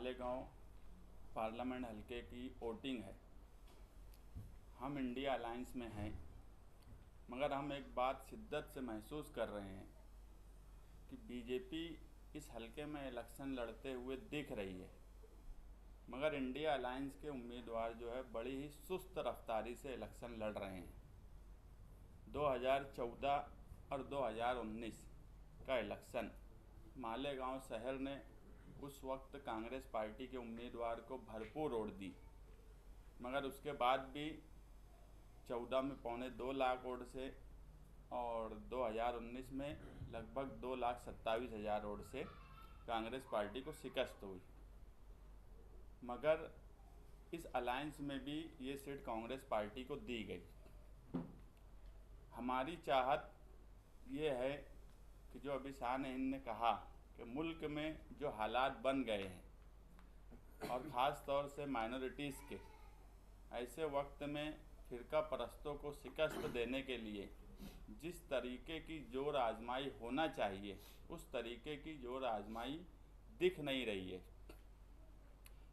Malegaon parliament हलके की voting है। हम इंडिया अलायंस में हैं, मगर हम एक बात शिद्दत से महसूस कर रहे हैं कि बीजेपी इस हलके में इलेक्शन लड़ते हुए दिख रही है, मगर इंडिया अलायंस के उम्मीदवार जो है बड़ी ही सुस्त रफ्तारी से इलेक्शन लड़ रहे हैं। 2014 और 2019 का इलेक्शन मालेगांव शहर ने उस वक्त कांग्रेस पार्टी के उम्मीदवार को भरपूर वोट दी, मगर उसके बाद भी 14 में 2.25 लाख वोट से और 2019 में लगभग 2,27,000 वोट से कांग्रेस पार्टी को शिकस्त हुई। मगर इस अलायंस में भी ये सीट कांग्रेस पार्टी को दी गई। हमारी चाहत ये है कि जो अभी शाह ने कहा कि मुल्क में जो हालात बन गए हैं और ख़ास तौर से माइनॉरिटीज़ के, ऐसे वक्त में फ़िरका परस्तों को शिकस्त देने के लिए जिस तरीके की जोर आजमाई होना चाहिए उस तरीके की जोर आजमाई दिख नहीं रही है।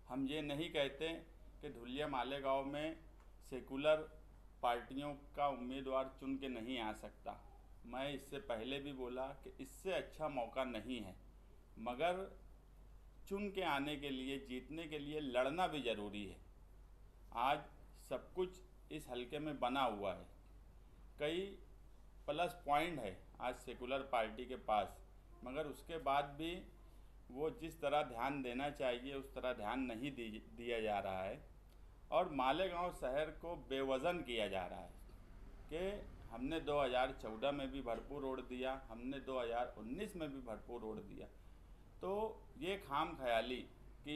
हम ये नहीं कहते कि धुलिया मालेगांव में सेकुलर पार्टियों का उम्मीदवार चुन के नहीं आ सकता। मैं इससे पहले भी बोला कि इससे अच्छा मौका नहीं है, मगर चुन के आने के लिए, जीतने के लिए लड़ना भी ज़रूरी है। आज सब कुछ इस हलके में बना हुआ है, कई प्लस पॉइंट है आज सेकुलर पार्टी के पास, मगर उसके बाद भी वो जिस तरह ध्यान देना चाहिए उस तरह ध्यान नहीं दिया जा रहा है और मालेगांव शहर को बेवज़न किया जा रहा है कि हमने 2014 में भी भरपूर वोट दिया, हमने 2019 में भी भरपूर वोट दिया। तो ये खाम ख्याली कि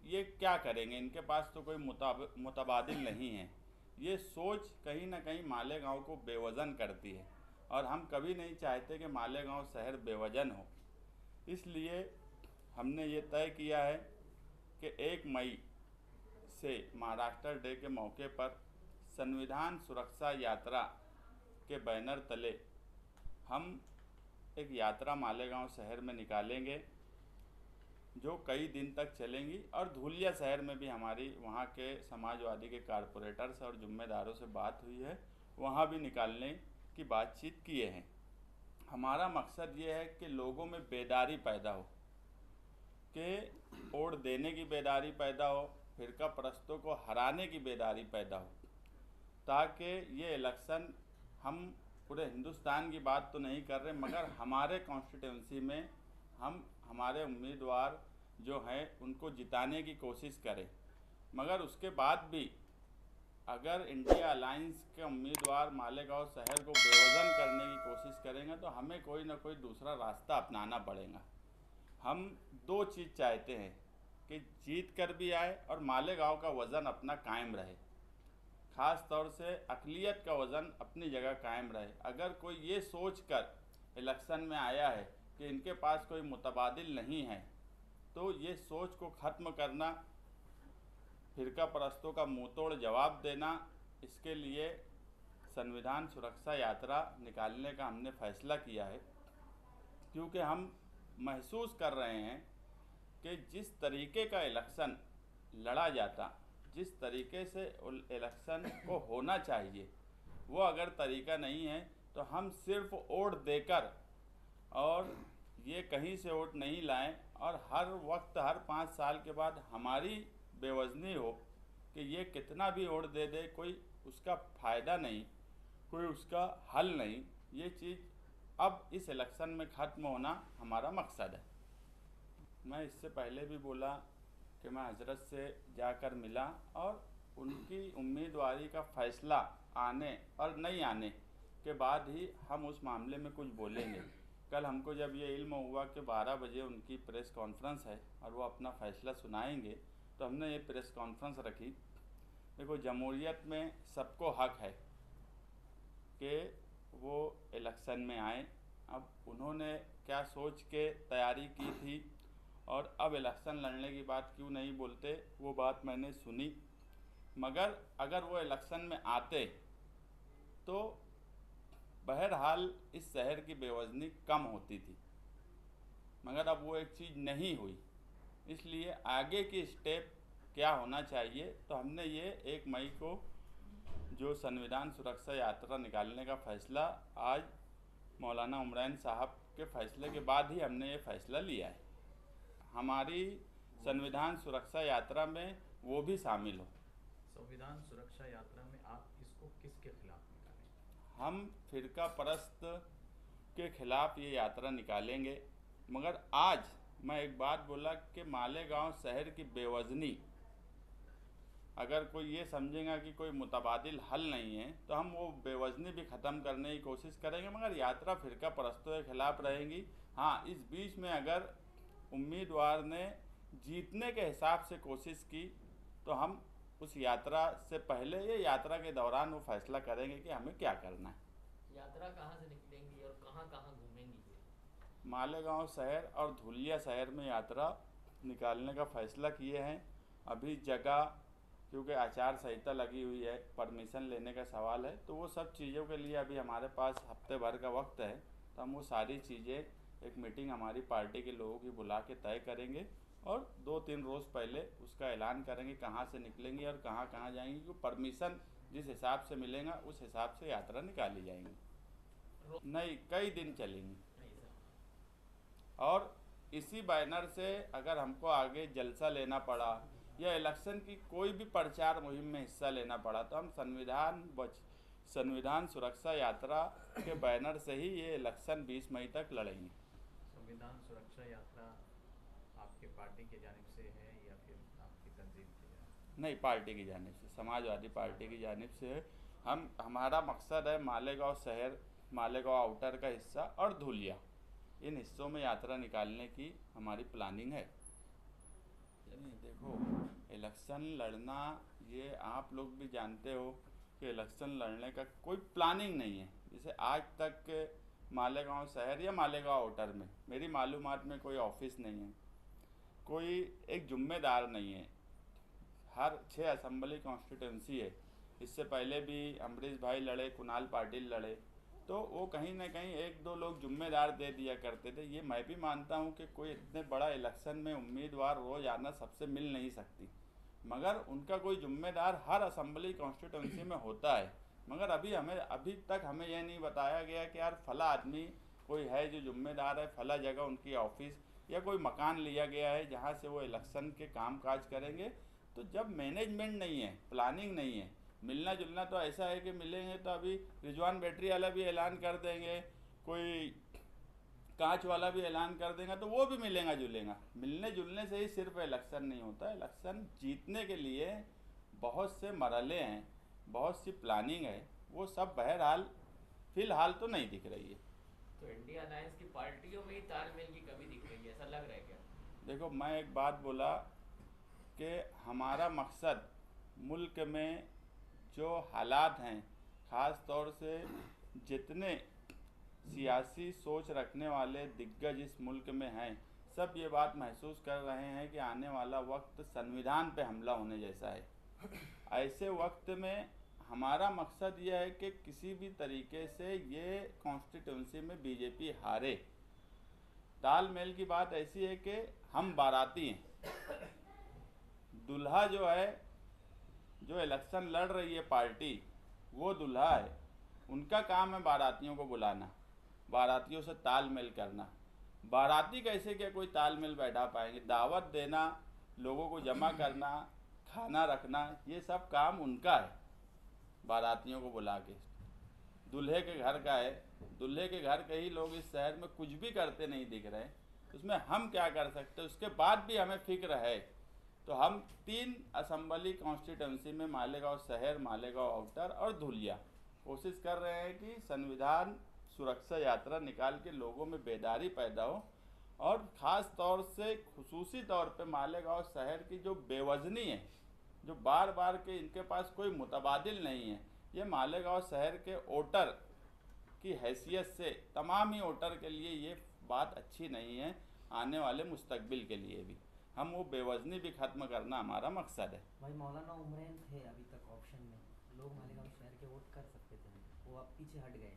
ये क्या करेंगे, इनके पास तो कोई मुतबादिल नहीं है, ये सोच कहीं ना कहीं मालेगांव को बेवज़न करती है और हम कभी नहीं चाहते कि मालेगांव शहर बेवज़न हो। इसलिए हमने ये तय किया है कि 1 मई से महाराष्ट्र डे के मौके पर संविधान सुरक्षा यात्रा के बैनर तले हम एक यात्रा मालेगांव शहर में निकालेंगे जो कई दिन तक चलेंगी और धुलिया शहर में भी हमारी वहाँ के समाजवादी के कारपोरेटर्स और जुम्मेदारों से बात हुई है, वहाँ भी निकालने की बातचीत किए हैं। हमारा मकसद ये है कि लोगों में बेदारी पैदा हो, कि वोट देने की बेदारी पैदा हो, फ़िरका परस्तों को हराने की बेदारी पैदा हो, ताकि ये इलेक्शन, हम पूरे हिंदुस्तान की बात तो नहीं कर रहे, मगर हमारे कॉन्स्टिट्यूंसी में हम हमारे उम्मीदवार जो हैं उनको जिताने की कोशिश करें। मगर उसके बाद भी अगर इंडिया अलायंस के उम्मीदवार मालेगांव शहर को बेवज़न करने की कोशिश करेंगे तो हमें कोई ना कोई दूसरा रास्ता अपनाना पड़ेगा। हम 2 चीज़ चाहते हैं कि जीत कर भी आए और मालेगांव का वज़न अपना कायम रहे, ख़ास तौर से अक़लियत का वज़न अपनी जगह कायम रहे। अगर कोई ये सोच कर इलेक्शन में आया है कि इनके पास कोई मुतबादिल नहीं है, तो ये सोच को ख़त्म करना, फ़िरका परस्तों का मुँह तोड़ जवाब देना, इसके लिए संविधान सुरक्षा यात्रा निकालने का हमने फ़ैसला किया है। क्योंकि हम महसूस कर रहे हैं कि जिस तरीके का इलेक्शन लड़ा जाता, जिस तरीके से इलेक्शन को होना चाहिए, वो अगर तरीका नहीं है तो हम सिर्फ वोट देकर और ये कहीं से वोट नहीं लाएं और हर वक्त हर 5 साल के बाद हमारी बेवज़नी हो कि ये कितना भी वोट दे दे, कोई उसका फ़ायदा नहीं, कोई उसका हल नहीं। ये चीज़ अब इस इलेक्शन में ख़त्म होना हमारा मकसद है। मैं इससे पहले भी बोला कि मैं हजरत से जाकर मिला और उनकी उम्मीदवारी का फ़ैसला आने और नहीं आने के बाद ही हम उस मामले में कुछ बोलेंगे। कल हमको जब ये इल्म हुआ कि 12 बजे उनकी प्रेस कॉन्फ्रेंस है और वो अपना फ़ैसला सुनाएंगे, तो हमने ये प्रेस कॉन्फ्रेंस रखी। देखो, जमहूरियत में सबको हक़ है कि वो इलेक्शन में आए। अब उन्होंने क्या सोच के तैयारी की थी और अब इलेक्शन लड़ने की बात क्यों नहीं बोलते, वो बात मैंने सुनी। मगर अगर वो इलेक्शन में आते तो बहरहाल इस शहर की बेवज़नी कम होती थी, मगर अब वो एक चीज़ नहीं हुई। इसलिए आगे की स्टेप क्या होना चाहिए, तो हमने ये 1 मई को जो संविधान सुरक्षा यात्रा निकालने का फैसला आज मौलाना उमरैन साहब के फैसले के बाद ही हमने ये फैसला लिया है। हमारी संविधान सुरक्षा यात्रा में वो भी शामिल हो। संविधान सुरक्षा यात्रा में आप इसको किसके खिलाफ निकालेंगे? हम फिरका परस्त के खिलाफ ये यात्रा निकालेंगे। मगर आज मैं एक बात बोला कि मालेगांव शहर की बेवजनी, अगर कोई ये समझेगा कि कोई मुतबादिल हल नहीं है, तो हम वो बेवजनी भी ख़त्म करने की कोशिश करेंगे। मगर यात्रा फिरका परस्तों के खिलाफ रहेगी। हाँ, इस बीच में अगर उम्मीदवार ने जीतने के हिसाब से कोशिश की तो हम उस यात्रा से पहले या यात्रा के दौरान वो फैसला करेंगे कि हमें क्या करना है। यात्रा कहाँ से निकलेंगी और कहाँ कहाँ घूमेंगी? मालेगांव शहर और धुलिया शहर में यात्रा निकालने का फैसला किए हैं। अभी जगह, क्योंकि आचार संहिता लगी हुई है, परमिशन लेने का सवाल है, तो वो सब चीज़ों के लिए अभी हमारे पास हफ्ते भर का वक्त है। तो हम वो सारी चीज़ें, एक मीटिंग हमारी पार्टी के लोगों की बुला के तय करेंगे और 2-3 रोज़ पहले उसका ऐलान करेंगे कहाँ से निकलेंगे और कहाँ कहाँ जाएंगे। क्योंकि परमिशन जिस हिसाब से मिलेगा उस हिसाब से यात्रा निकाली जाएंगी। नहीं, कई दिन चलेंगी। और इसी बैनर से अगर हमको आगे जलसा लेना पड़ा या इलेक्शन की कोई भी प्रचार मुहिम में हिस्सा लेना पड़ा, तो हम संविधान सुरक्षा यात्रा के बैनर से ही ये इलेक्शन 20 मई तक लड़ेंगे। संविधान सुरक्षा यात्रा आपके पार्टी की जानिब से है या फिर आपकी तंजीम की जानिब? नहीं, पार्टी की जानिब से, समाजवादी पार्टी की जानिब से है। हमारा मकसद है मालेगांव शहर, मालेगांव आउटर का हिस्सा और धुलिया, इन हिस्सों में यात्रा निकालने की हमारी प्लानिंग है। देखो, इलेक्शन लड़ना, ये आप लोग भी जानते हो कि इलेक्शन लड़ने का कोई प्लानिंग नहीं है। जैसे आज तक मालेगांव शहर या मालेगांव आउटर में मेरी मालूमात में कोई ऑफिस नहीं है, कोई एक जिम्मेदार नहीं है। हर 6 असेंबली कॉन्स्टिट्यूंसी है। इससे पहले भी अमरीश भाई लड़े, कुणाल पाटिल लड़े, तो वो कहीं ना कहीं 1-2 लोग जिम्मेदार दे दिया करते थे। ये मैं भी मानता हूँ कि कोई इतने बड़ा इलेक्शन में उम्मीदवार रोज़ आना सबसे मिल नहीं सकती, मगर उनका कोई जिम्मेदार हर असेंबली कॉन्स्टिट्यूंसी में होता है। मगर अभी तक हमें यह नहीं बताया गया कि यार फला आदमी कोई है जो जिम्मेदार है, फला जगह उनकी ऑफिस या कोई मकान लिया गया है जहाँ से वो इलेक्शन के काम काज करेंगे। तो जब मैनेजमेंट नहीं है, प्लानिंग नहीं है, मिलना जुलना तो ऐसा है कि मिलेंगे तो अभी रिजवान बैटरी वाला भी ऐलान कर देंगे, कोई कांच वाला भी ऐलान कर देगा, तो वो भी मिलेगा जुलेगा। मिलने जुलने से ही सिर्फ इलेक्शन नहीं होता। इलेक्शन जीतने के लिए बहुत से मरहले हैं, बहुत सी प्लानिंग है, वो सब बहरहाल फिलहाल तो नहीं दिख रही है। तो इंडिया अलायंस की पार्टियों में ही तालमेल की कमी दिख रही है, ऐसा लग रहा है क्या? देखो, मैं एक बात बोला कि हमारा मकसद मुल्क में जो हालात हैं, ख़ास तौर से जितने सियासी सोच रखने वाले दिग्गज इस मुल्क में हैं, सब ये बात महसूस कर रहे हैं कि आने वाला वक्त संविधान पे हमला होने जैसा है। ऐसे वक्त में हमारा मकसद ये है कि किसी भी तरीके से ये कॉन्स्टिट्यूंसी में बीजेपी हारे। तालमेल की बात ऐसी है कि हम बाराती हैं, दुल्हा जो है, जो इलेक्शन लड़ रही है पार्टी, वो दुल्हा है। उनका काम है बारातियों को बुलाना, बारातियों से तालमेल करना। बाराती कैसे क्या कोई तालमेल बैठा पाएंगे? दावत देना, लोगों को जमा करना, खाना रखना, ये सब काम उनका है। बारातियों को बुला के, दूल्हे के घर का है, दूल्हे के घर के ही लोग इस शहर में कुछ भी करते नहीं दिख रहे, उसमें हम क्या कर सकते? उसके बाद भी हमें फिक्र है। तो हम 3 असेंबली कॉन्स्टिट्यूंसी में मालेगांव शहर, मालेगांव आउटर और धुलिया कोशिश कर रहे हैं कि संविधान सुरक्षा यात्रा निकाल के लोगों में बेदारी पैदा हो, और ख़ास तौर से खुसूसी तौर पे मालेगांव शहर की जो बेवजनी है, जो बार बार के इनके पास कोई मुतबादिल नहीं है, ये मालेगांव शहर के वोटर की हैसियत से तमाम ही वोटर के लिए ये बात अच्छी नहीं है। आने वाले मुस्तकबिल के लिए भी हम वो बेवजनी भी ख़त्म करना हमारा मकसद है। भाई, मौलाना उमरैन थे अभी तक ऑप्शन में, लोग मालेगांव शहर के वोट कर सकते थे, वो अब पीछे हट गए।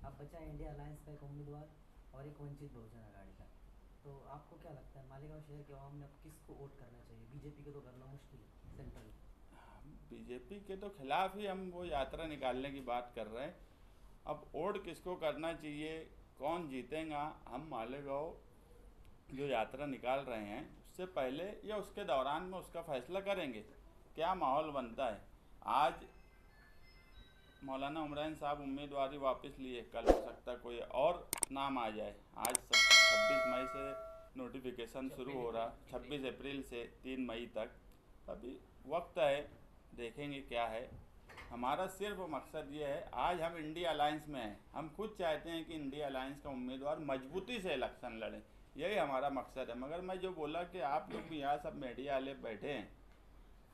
अब बचा इंडिया अलायंस का एक उम्मीदवार और एक वंचित बहुजन अघाड़ी का। तो तो आपको क्या लगता है मालेगांव शहर के आवाम ने अब किसको वोट करना चाहिए? बीजेपी को तो करना मुश्किल है सेंट्रल। बीजेपी के तो खिलाफ ही हम वो यात्रा निकालने की बात कर रहे हैं। अब वोट किसको करना चाहिए, कौन जीतेगा, हम मालेगांव जो यात्रा निकाल रहे हैं उससे पहले या उसके दौरान में उसका फैसला करेंगे क्या माहौल बनता है। आज मौलाना उमरान साहब उम्मीदवारी वापस लिए, कल हो सकता है कोई और नाम आ जाए। आज 26 मई से नोटिफिकेशन शुरू हो रहा, 26 अप्रैल से 3 मई तक, अभी वक्त है, देखेंगे क्या है। हमारा सिर्फ मकसद ये है, आज हम इंडिया अलायंस में हैं, हम खुद चाहते हैं कि इंडिया अलायंस का उम्मीदवार मजबूती से इलेक्शन लड़े, यही हमारा मकसद है। मगर मैं जो बोला कि आप लोग भी यहाँ सब मीडिया वाले बैठे हैं,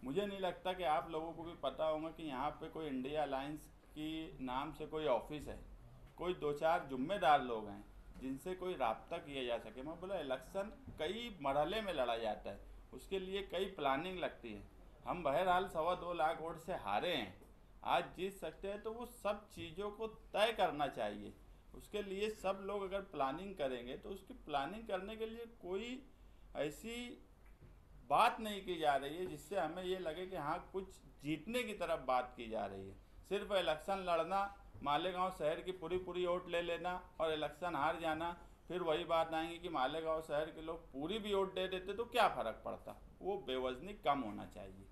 मुझे नहीं लगता कि आप लोगों को भी पता होगा कि यहाँ पे कोई इंडिया अलायंस की नाम से कोई ऑफिस है, कोई 2-4 जिम्मेदार लोग हैं जिनसे कोई राब्ता किया जा सके। मैं बोला इलेक्शन कई मरहले में लड़ा जाता है, उसके लिए कई प्लानिंग लगती है। हम बहरहाल 2.25 लाख वोट से हारे हैं, आज जीत सकते हैं, तो वो सब चीज़ों को तय करना चाहिए। उसके लिए सब लोग अगर प्लानिंग करेंगे तो उसकी प्लानिंग करने के लिए कोई ऐसी बात नहीं की जा रही है जिससे हमें ये लगे कि हाँ कुछ जीतने की तरफ बात की जा रही है। सिर्फ इलेक्शन लड़ना, मालेगांव शहर की पूरी वोट ले लेना और इलेक्शन हार जाना, फिर वही बात आएंगी कि मालेगांव शहर के लोग पूरी भी वोट दे देते तो क्या फ़र्क पड़ता। वो बेवजनी कम होना चाहिए।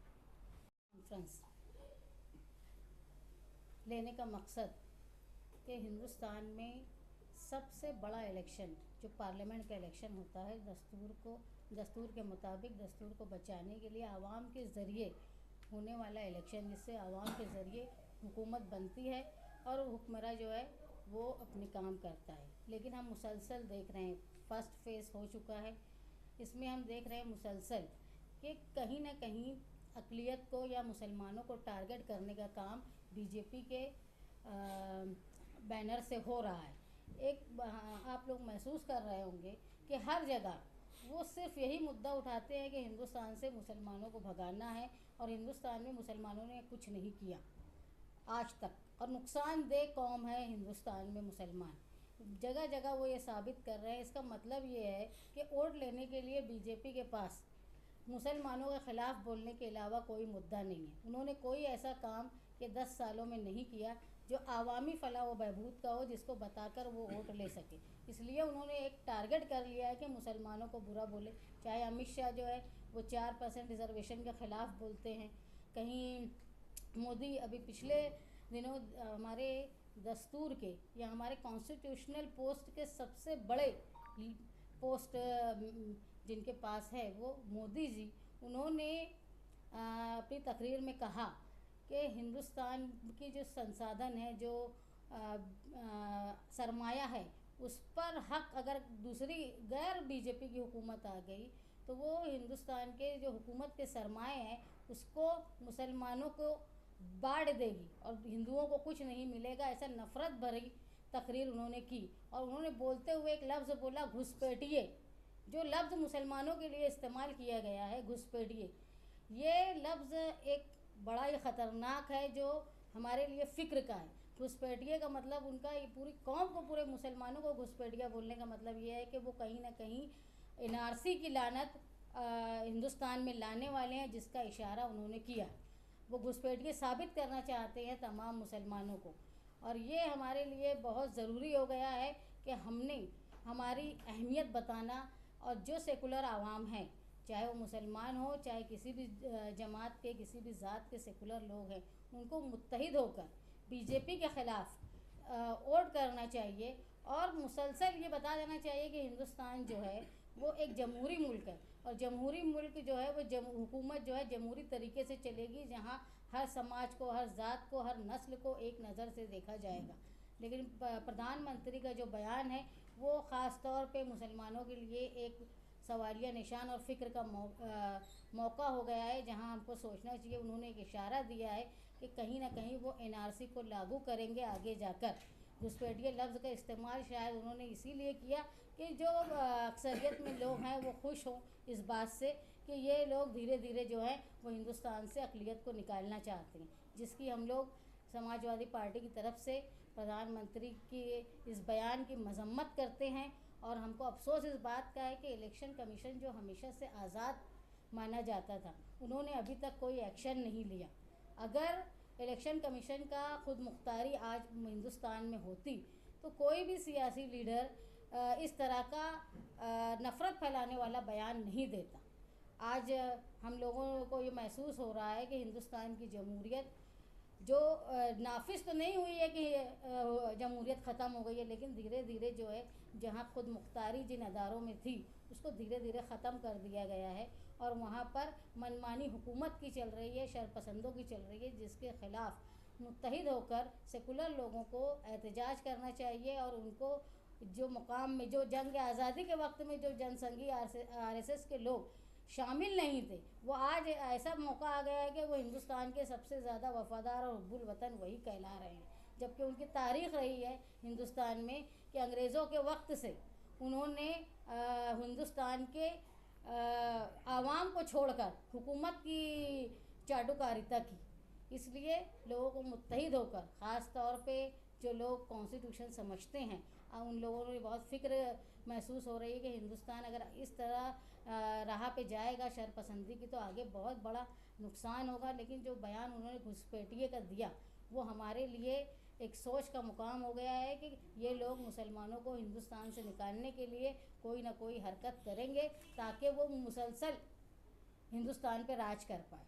कॉन्फ्रेंस लेने का मकसद कि हिंदुस्तान में सबसे बड़ा इलेक्शन जो पार्लियामेंट का इलेक्शन होता है, दस्तूर के मुताबिक दस्तूर को बचाने के लिए आवाम के ज़रिए होने वाला इलेक्शन, जिससे आवाम के ज़रिए हुकूमत बनती है और हुक्मरान जो है वो अपने काम करता है। लेकिन हम मुसलसल देख रहे हैं, फर्स्ट फेज़ हो चुका है, इसमें हम देख रहे हैं मुसलसल कि कहीं ना कहीं अक़लियत को या मुसलमानों को टारगेट करने का काम बीजेपी के बैनर से हो रहा है। एक आप लोग महसूस कर रहे होंगे कि हर जगह वो सिर्फ यही मुद्दा उठाते हैं कि हिंदुस्तान से मुसलमानों को भगाना है, और हिंदुस्तान में मुसलमानों ने कुछ नहीं किया आज तक, और नुकसानदेह कौम है हिंदुस्तान में मुसलमान। जगह जगह वो ये साबित कर रहे हैं। इसका मतलब ये है कि वोट लेने के लिए बीजेपी के पास मुसलमानों के ख़िलाफ़ बोलने के अलावा कोई मुद्दा नहीं है। उन्होंने कोई ऐसा काम कि 10 सालों में नहीं किया जो आवामी फलाह व बहबूद का हो, जिसको बताकर वो वोट ले सके। इसलिए उन्होंने एक टारगेट कर लिया है कि मुसलमानों को बुरा बोले। चाहे अमित शाह जो है वो 4% रिजर्वेशन के ख़िलाफ़ बोलते हैं, कहीं मोदी अभी पिछले दिनों हमारे दस्तूर के या हमारे कॉन्स्टिट्यूशनल पोस्ट के सबसे बड़े पोस्ट जिनके पास है वो मोदी जी, उन्होंने अपनी तकरीर में कहा कि हिंदुस्तान की जो संसाधन है, जो सरमाया है, उस पर हक अगर दूसरी गैर बीजेपी की हुकूमत आ गई तो वो हिंदुस्तान के जो हुकूमत के सरमाए हैं उसको मुसलमानों को बांट देगी और हिंदुओं को कुछ नहीं मिलेगा। ऐसा नफ़रत भरी तकरीर उन्होंने की, और उन्होंने बोलते हुए एक लफ्ज़ बोला घुसपैठिए, जो लफ्ज़ मुसलमानों के लिए इस्तेमाल किया गया है घुसपैठिए, ये लफ्ज़ एक बड़ा ही ख़तरनाक है जो हमारे लिए फ़िक्र का है। घुसपैठिए का मतलब उनका ये पूरी कौम को, पूरे मुसलमानों को घुसपैठिया बोलने का मतलब ये है कि वो कहीं ना कहीं NRC की लानत हिंदुस्तान में लाने वाले हैं, जिसका इशारा उन्होंने किया। वो घुसपैठिए साबित करना चाहते हैं तमाम मुसलमानों को, और ये हमारे लिए बहुत ज़रूरी हो गया है कि हमने हमारी अहमियत बताना, और जो सेकुलर आवाम हैं, चाहे वो मुसलमान हो, चाहे किसी भी जमात के, किसी भी ज़ात के सेकुलर लोग हैं, उनको मुत्तहिद होकर बीजेपी के ख़िलाफ़ वोट करना चाहिए। और मुसलसल ये बता देना चाहिए कि हिंदुस्तान जो है वो एक जमहूरी मुल्क है, और जमहूरी मुल्क जो है वो हुकूमत जो है जमहूरी तरीके से चलेगी, जहाँ हर समाज को, हर ज़ात को, हर नस्ल को एक नज़र से देखा जाएगा। लेकिन प्रधानमंत्री का जो बयान है वो ख़ास तौर पे मुसलमानों के लिए एक सवालिया निशान और फ़िक्र का मौका हो गया है, जहां हमको सोचना चाहिए। उन्होंने एक इशारा दिया है कि कहीं ना कहीं वो NRC को लागू करेंगे आगे जाकर। घुसपैठिए लफ्ज़ का इस्तेमाल शायद उन्होंने इसीलिए किया कि जो अक्सरियत में लोग हैं वो खुश हों इस बात से कि ये लोग धीरे धीरे जो है वो हिंदुस्तान से अक़लियत को निकालना चाहते हैं, जिसकी हम लोग समाजवादी पार्टी की तरफ से प्रधानमंत्री की इस बयान की मजम्मत करते हैं और हमको अफसोस इस बात का है कि इलेक्शन कमीशन जो हमेशा से आज़ाद माना जाता था, उन्होंने अभी तक कोई एक्शन नहीं लिया। अगर इलेक्शन कमीशन का खुद मुख्तारी आज हिंदुस्तान में होती तो कोई भी सियासी लीडर इस तरह का नफ़रत फैलाने वाला बयान नहीं देता। आज हम लोगों को ये महसूस हो रहा है कि हिंदुस्तान की जमहूरियत जो नाफिज तो नहीं हुई है कि जमहूरियत ख़त्म हो गई है, लेकिन धीरे धीरे जो है जहाँ खुद मुख्तारी जिन अदारों में थी उसको धीरे धीरे ख़त्म कर दिया गया है और वहाँ पर मनमानी हुकूमत की चल रही है, शरपसंदों की चल रही है, जिसके ख़िलाफ़ मुत्तहिद होकर सेकुलर लोगों को एहतजाज करना चाहिए और उनको जो मुकाम में जो जंग आज़ादी के वक्त में जो जनसंघी RSS के लोग शामिल नहीं थे, वो आज ऐसा मौका आ गया है कि वो हिंदुस्तान के सबसे ज़्यादा वफ़ादार और हुब्बुल वतन वही कहला रहे हैं, जबकि उनकी तारीख़ रही है हिंदुस्तान में कि अंग्रेज़ों के वक्त से उन्होंने हिंदुस्तान के आवाम को छोड़कर हुकूमत की चाटुकारिता की। इसलिए लोगों को मुत्तहिद होकर, ख़ास तौर पे जो लोग कॉन्स्टिट्यूशन समझते हैं, उन लोगों में बहुत फ़िक्र महसूस हो रही है कि हिंदुस्तान अगर इस तरह राह पे जाएगा शरपसंदी की तो आगे बहुत बड़ा नुकसान होगा। लेकिन जो बयान उन्होंने घुसपैठिए का दिया वो हमारे लिए एक सोच का मुकाम हो गया है कि ये लोग मुसलमानों को हिंदुस्तान से निकालने के लिए कोई ना कोई हरकत करेंगे ताकि वो मुसलसल हिंदुस्तान पे राज कर पाए।